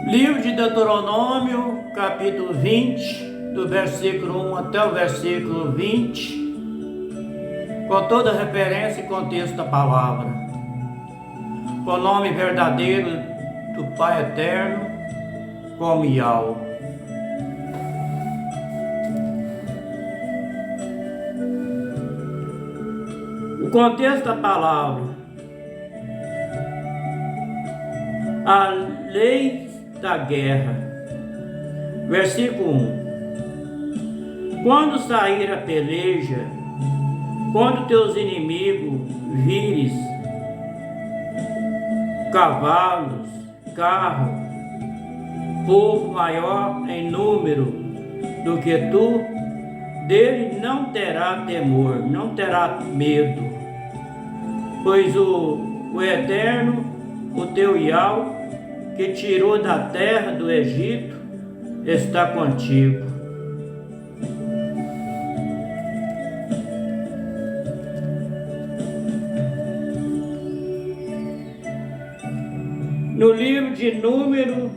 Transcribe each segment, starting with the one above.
Livro de Deuteronômio, capítulo 20, do versículo 1 até o versículo 20, com toda referência e contexto da palavra. Com o nome verdadeiro do Pai Eterno, como Yahweh. O contexto da palavra. A lei da guerra. Versículo 1. Quando sair a peleja, quando teus inimigos vires cavalos, carro, povo maior em número do que tu, dele não terá temor, não terá medo, pois o Eterno, o teu Yahweh, que tirou da terra do Egito, está contigo. No livro de Número,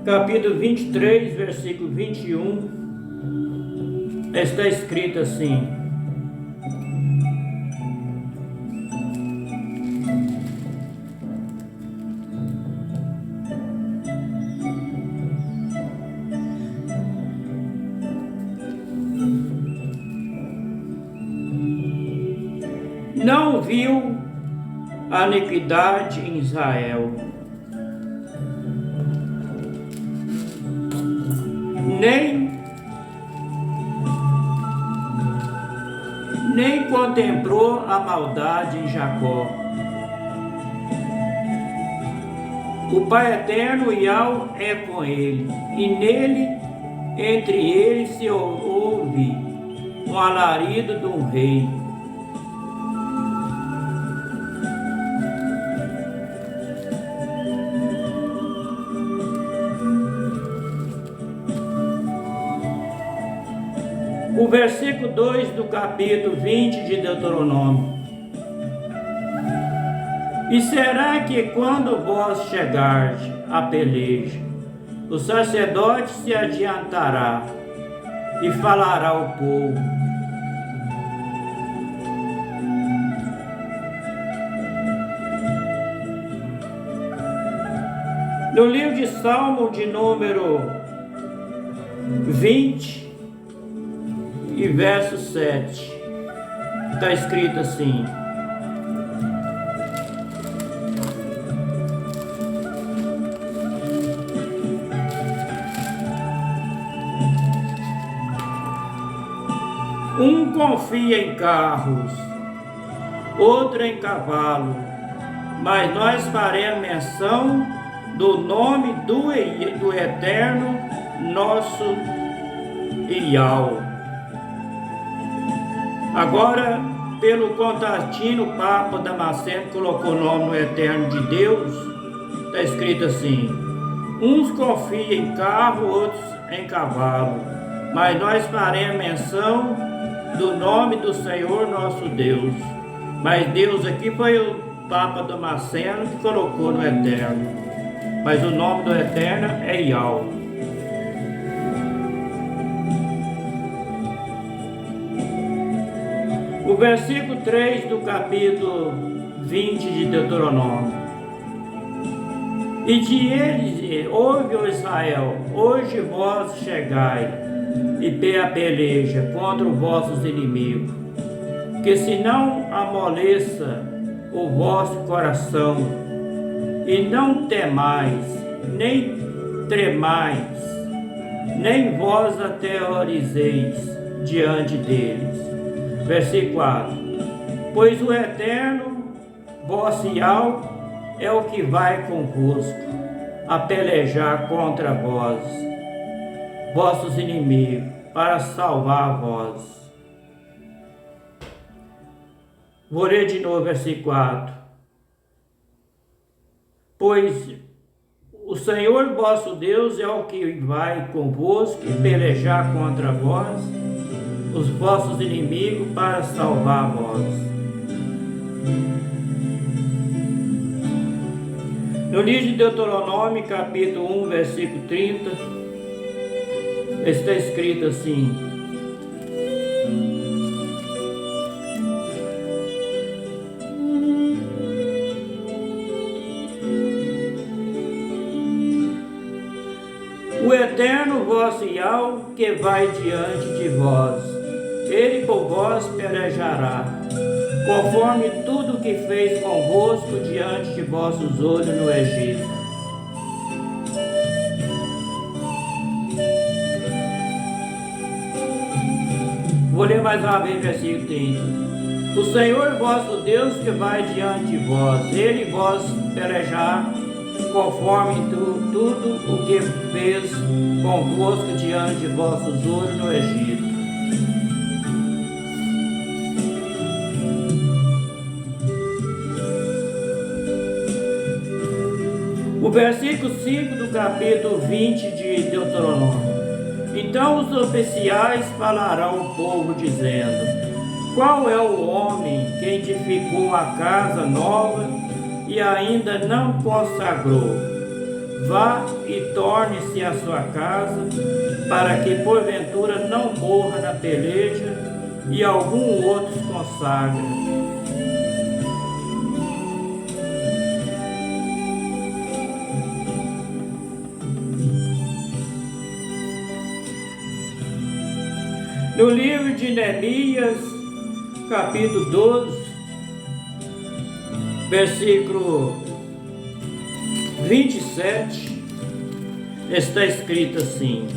capítulo 23, versículo 21, está escrito assim: não viu a iniquidade em Israel, nem contemplou a maldade em Jacó. O Pai Eterno, Yahweh, é com ele, e nele, entre eles, se ouve um alarido de um rei. O versículo 2 do capítulo 20 de Deuteronômio. E será que quando vós chegardes à peleja, o sacerdote se adiantará e falará ao povo: no livro de Salmo de número 20 e verso 7, está escrito assim: um confia em carros, outro em cavalo, mas nós faremos menção do nome do Eterno, nosso Yahweh. Agora, pelo Constantino, o Papa Damasceno colocou o nome no Eterno de Deus, está escrito assim: uns confiam em carro, outros em cavalo, mas nós faremos menção do nome do Senhor nosso Deus. Mas Deus aqui foi o Papa Damasceno que colocou no Eterno, mas o nome do Eterno é Yahweh. O versículo 3 do capítulo 20 de Deuteronômio. E de eles, ouve, ó Israel, hoje vós chegai e a peleja contra os vossos inimigos, que se não amoleça o vosso coração, e não temais, nem tremais, nem vós aterrorizeis diante deles. Versículo 4. Pois o Eterno, vosso Yahweh, é o que vai convosco a pelejar contra vós, vossos inimigos, para salvar vós. Vou ler de novo versículo 4. Pois o Senhor vosso Deus é o que vai convosco e pelejar contra vós, os vossos inimigos, para salvar vós. No livro de Deuteronômio, capítulo 1, versículo 30, está escrito assim: o eterno vosso Yahweh que vai diante de vós, ele por vós pelejará, conforme tudo que fez convosco diante de vossos olhos no Egito. Vou ler mais uma vez o versículo 30. O Senhor vosso Deus que vai diante de vós, ele vos pelejar, conforme tudo o que fez convosco diante de vossos olhos no Egito. O versículo 5 do capítulo 20 de Deuteronômio. Então os oficiais falarão ao povo, dizendo: qual é o homem que edificou a casa nova e ainda não consagrou? Vá e torne-se à sua casa, para que porventura não morra na peleja e algum outro consagre. No livro de Neemias, capítulo 12, versículo 27, está escrito assim: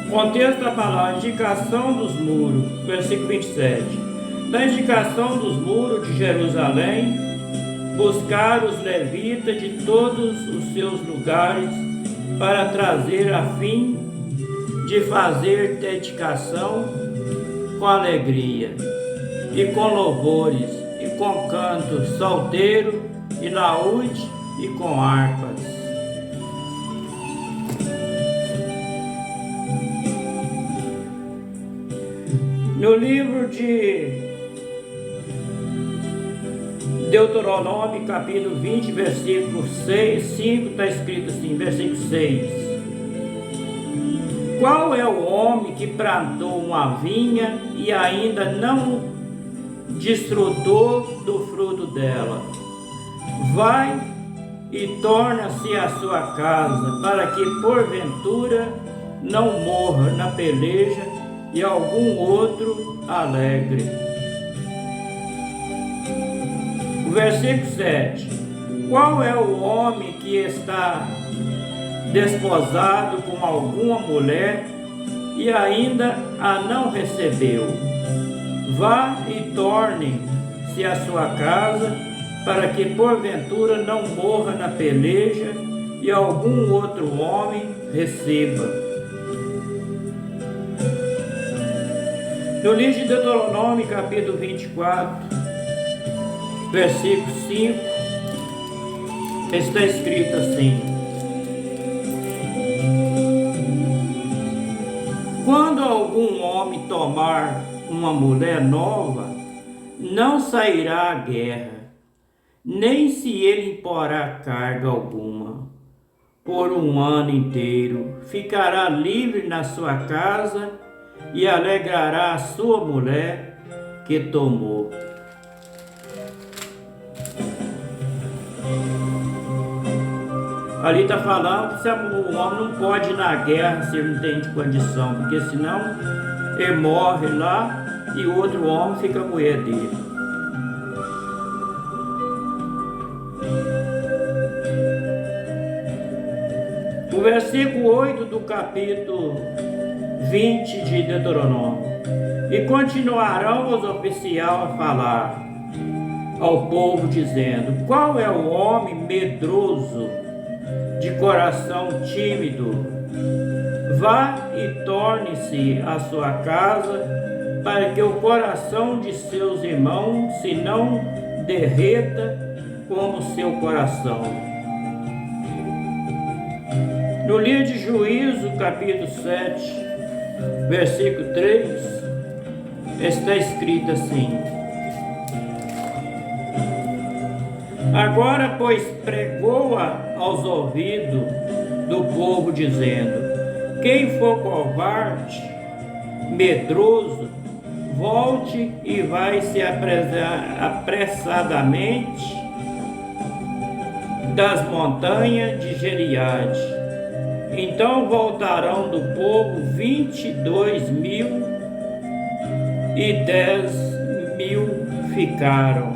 contexto da palavra, indicação dos muros, versículo 27. Da indicação dos muros de Jerusalém, buscar os levitas de todos os seus lugares para trazer a fim de fazer dedicação com alegria e com louvores e com canto salteiro e laúde e com harpas. No livro de Deuteronômio, capítulo 20, versículo 5, está escrito assim, versículo 6. Qual é o homem que plantou uma vinha e ainda não desfrutou do fruto dela? Vai e torna-se à sua casa, para que porventura não morra na peleja e algum outro alegre. O versículo 7. Qual é o homem que está desposado com alguma mulher e ainda a não recebeu? Vá e torne-se à sua casa, para que porventura não morra na peleja e algum outro homem receba. No livro de Deuteronômio, capítulo 24, versículo 5, está escrito assim: quando algum homem tomar uma mulher nova, não sairá à guerra, nem se ele imporá carga alguma. Por um ano inteiro ficará livre na sua casa e alegrará a sua mulher que tomou. Ali está falando que o homem não pode ir na guerra se ele não tem de condição, porque senão ele morre lá e o outro homem fica a mulher dele. O versículo 8 do capítulo 20 de Deuteronômio. E continuarão os oficiais a falar ao povo, dizendo: qual é o homem medroso, de coração tímido? Vá e torne-se à sua casa, para que o coração de seus irmãos se não derreta como seu coração. No livro de Juízo, capítulo 7, versículo 3, está escrito assim: Agora, pois, pregou-a aos ouvidos do povo, dizendo: quem for covarde, medroso, volte e vai-se apressadamente das montanhas de Gileade. Então voltarão do povo 22.000 e 10.000 ficaram.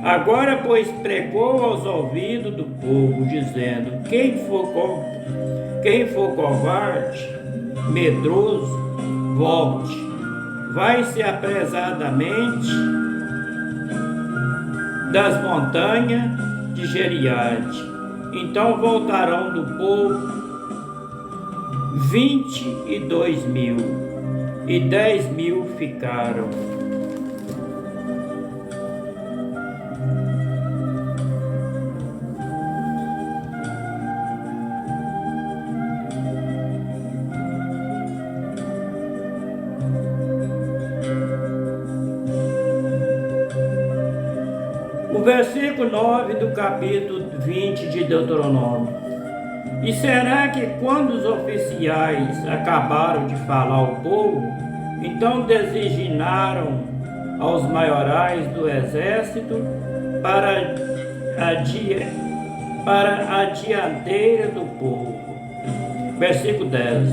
Agora, pois, pregou aos ouvidos do povo, dizendo: quem for covarde, medroso, volte, vai-se apressadamente das montanhas de Gileade. Então voltarão do povo 22.000 e 10.000 ficaram. O versículo 9 do capítulo 20 de Deuteronômio. E será que quando os oficiais acabaram de falar ao povo, então designaram aos maiorais do exército para a dianteira do povo? Versículo 10.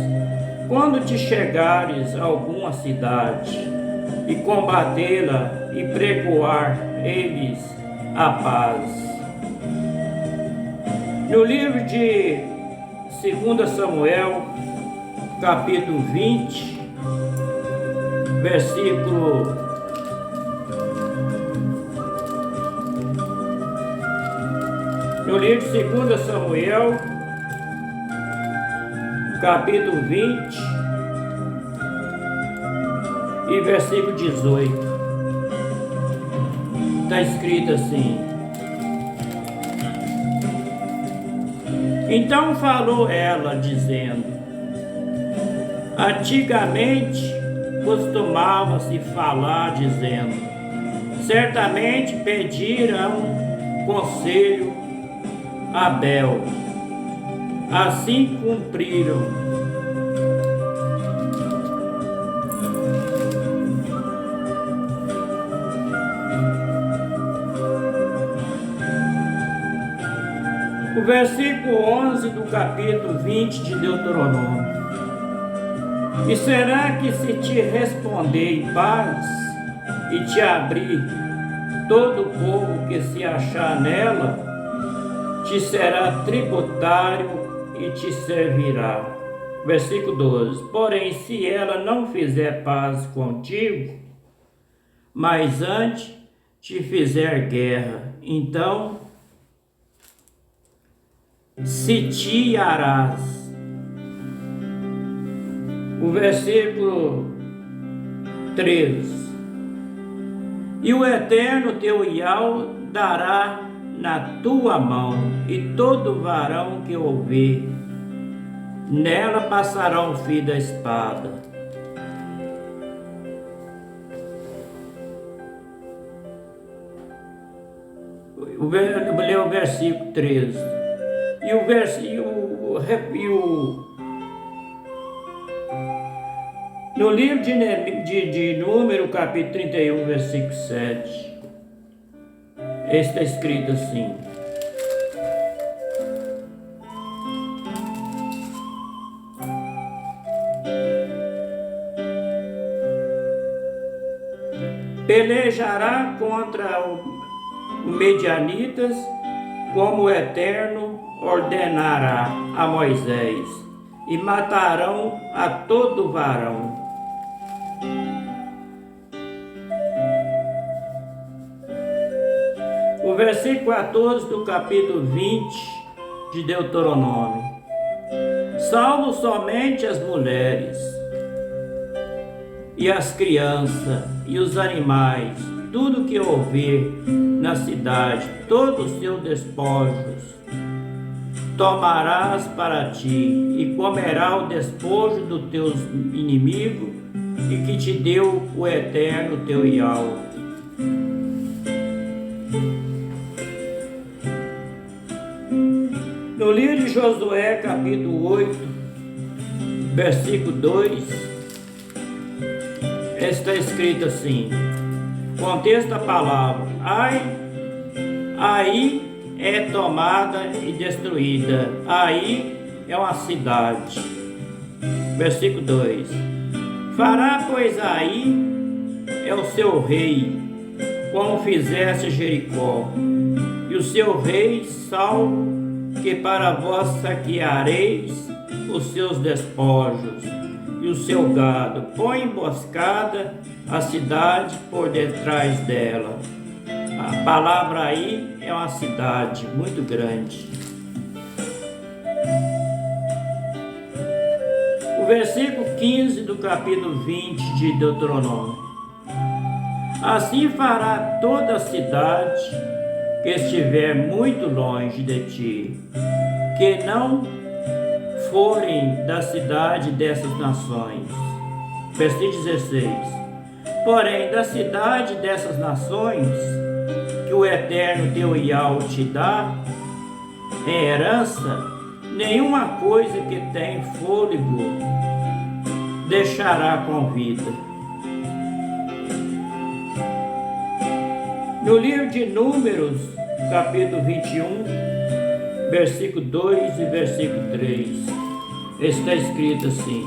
Quando te chegares a alguma cidade e combatê-la e pregoar eles a paz. No livro de 2 Samuel, capítulo 20, versículo 2 Samuel, capítulo 20 e versículo 18. Está escrito assim: então falou ela, dizendo: antigamente costumava-se falar, dizendo: certamente pediram conselho a Bel, assim cumpriram. O versículo 11 do capítulo 20 de Deuteronômio. E será que se te responder em paz e te abrir todo o povo que se achar nela, te será tributário e te servirá. Versículo 12. Porém, se ela não fizer paz contigo, mas antes te fizer guerra, então sitiarás. O versículo 13. E o Eterno teu Iau dará na tua mão, e todo varão que ouvir, nela passará o fio da espada. Vou ler o versículo 13. No livro de Número, capítulo 31, versículo 7, está escrito assim: pelejará contra os medianitas, como o Eterno ordenará a Moisés, e matarão a todo varão. O versículo 14 do capítulo 20 de Deuteronômio: salvo somente as mulheres e as crianças e os animais, tudo que houver na cidade, todos os seus despojos tomarás para ti, e comerá o despojo dos teus inimigos, e que te deu o Eterno teu Iau. No livro de Josué, capítulo 8, versículo 2, está escrito assim, contexto da palavra, aí é tomada e destruída, aí é uma cidade. Versículo 2, fará, pois aí é o seu rei, como fizesse Jericó, e o seu rei Saulo, que para vós saqueareis os seus despojos e o seu gado, põe emboscada a cidade por detrás dela. A palavra aí é uma cidade muito grande. O versículo 15 do capítulo 20 de Deuteronômio. Assim fará toda a cidade que estiver muito longe de ti, que não forem da cidade dessas nações. Versículo 16. Porém, da cidade dessas nações, que o Eterno teu Yahweh te dá em herança, nenhuma coisa que tem fôlego deixará com vida. No livro de Números, capítulo 21, versículo 2 e versículo 3, está escrito assim: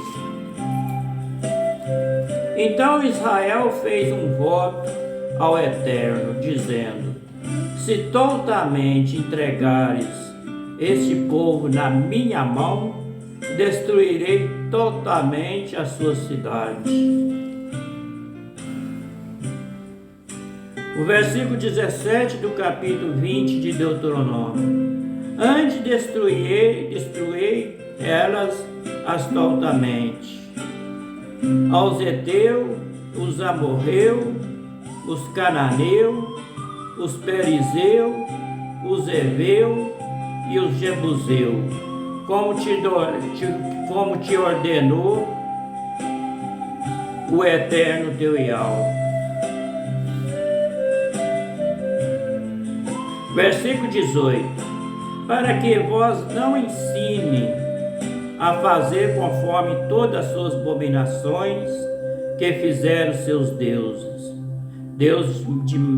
Então Israel fez um voto ao Eterno, dizendo: Se totalmente entregares este povo na minha mão, destruirei totalmente a sua cidade. O versículo 17 do capítulo 20 de Deuteronômio. Antes destruirei elas totalmente. Aos heteus, os amorreus, os cananeus, os perizeus, os heveus e os jebuseus, como te ordenou o Eterno teu Yahweh. Versículo 18. Para que vós não ensine a fazer conforme todas as suas abominações que fizeram seus deuses, deuses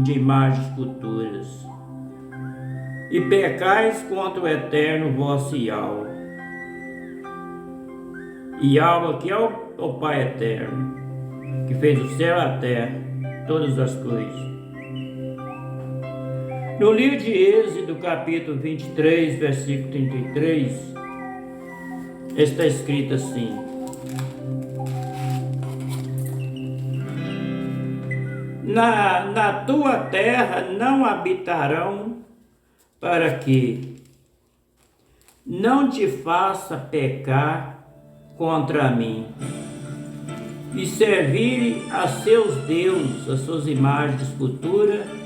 de imagens esculturas, e pecais contra o Eterno vosso Yahweh. Yahweh, que é o Pai Eterno, que fez o céu e a terra, todas as coisas. No livro de Êxodo, capítulo 23, versículo 33, está escrito assim: Na tua terra não habitarão, para que não te faça pecar contra mim, e servir a seus deuses, as suas imagens de escultura,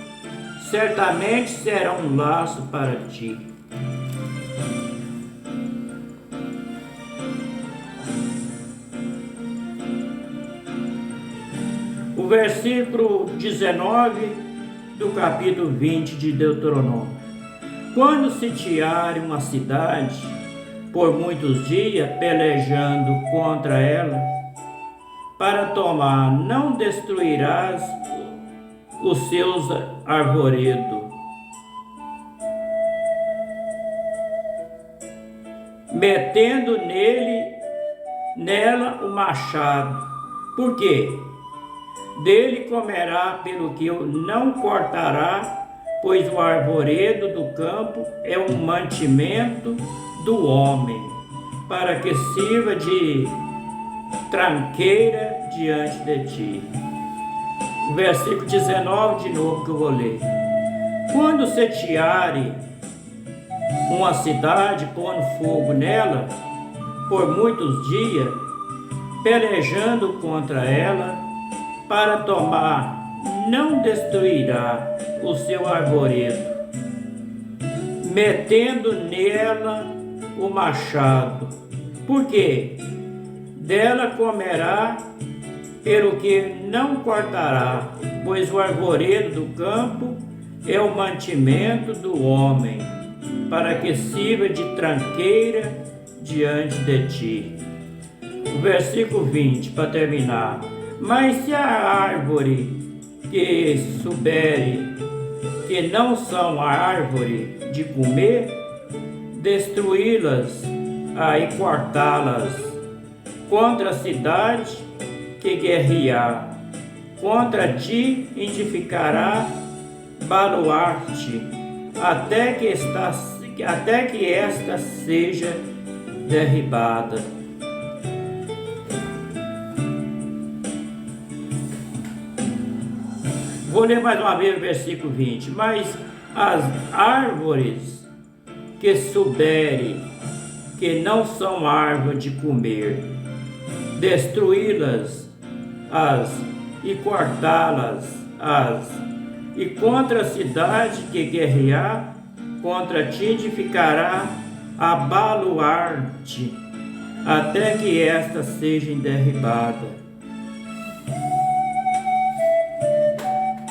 certamente será um laço para ti. O versículo 19 do capítulo 20 de Deuteronômio. Quando sitiarem uma cidade por muitos dias, pelejando contra ela, para tomar, não destruirás os seus arvoredos, metendo nela o machado, porque dele comerá, pelo que não cortará, pois o arvoredo do campo é um mantimento do homem, para que sirva de tranqueira diante de ti. Versículo 19 de novo que eu vou ler. Quando sitiare uma cidade, pondo fogo nela por muitos dias, pelejando contra ela para tomar, não destruirá o seu arvoredo, metendo nela o machado, porque dela comerá, pelo que não cortará, pois o arvoredo do campo é o mantimento do homem, para que sirva de tranqueira diante de ti. O versículo 20, para terminar. Mas se a árvore que souberem que não são árvore de comer, destruí-las e cortá-las contra a cidade que guerrear, contra ti edificará baluarte, até que esta seja derribada. Vou ler mais uma vez o versículo 20. Mas as árvores que souberem que não são árvore de comer, destruí-las e cortá-las e contra a cidade que guerrear, contra ti edificará a baluarte, até que esta seja derribada.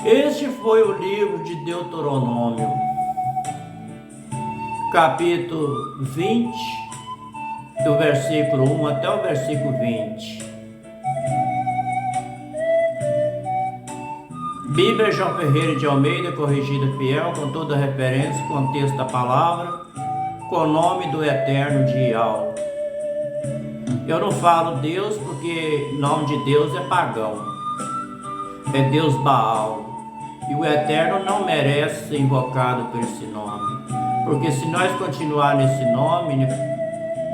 Este foi o livro de Deuteronômio, capítulo 20, do versículo 1 até o versículo 20. Bíblia João Ferreira de Almeida, corrigida fiel, com toda referência, contexto da palavra, com o nome do Eterno de Ial. Eu não falo Deus porque o nome de Deus é pagão, é Deus Baal. E o Eterno não merece ser invocado por esse nome, porque se nós continuar nesse nome,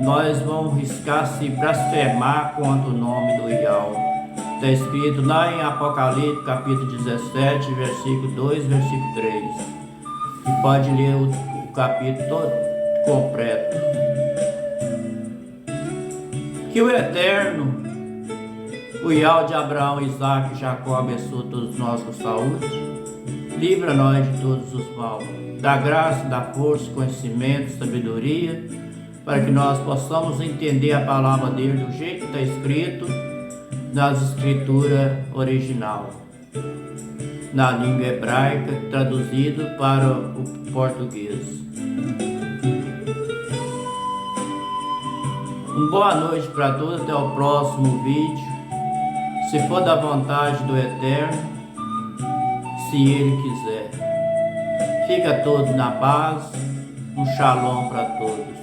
nós vamos riscar se blasfemar contra o nome do Ial. Está escrito lá em Apocalipse, capítulo 17, versículo 2, versículo 3. E pode ler o capítulo todo completo. Que o Eterno, o Ial de Abraão, Isaac e Jacó, abençoe todos nós com saúde. Livra nós de todos os maus. Dá graça, dá força, conhecimento, sabedoria, para que nós possamos entender a palavra dele do jeito que está escrito nas escrituras original, na língua hebraica, traduzido para o português. Boa noite para todos, até o próximo vídeo, se for da vontade do Eterno, se Ele quiser. Fica todos na paz, um shalom para todos.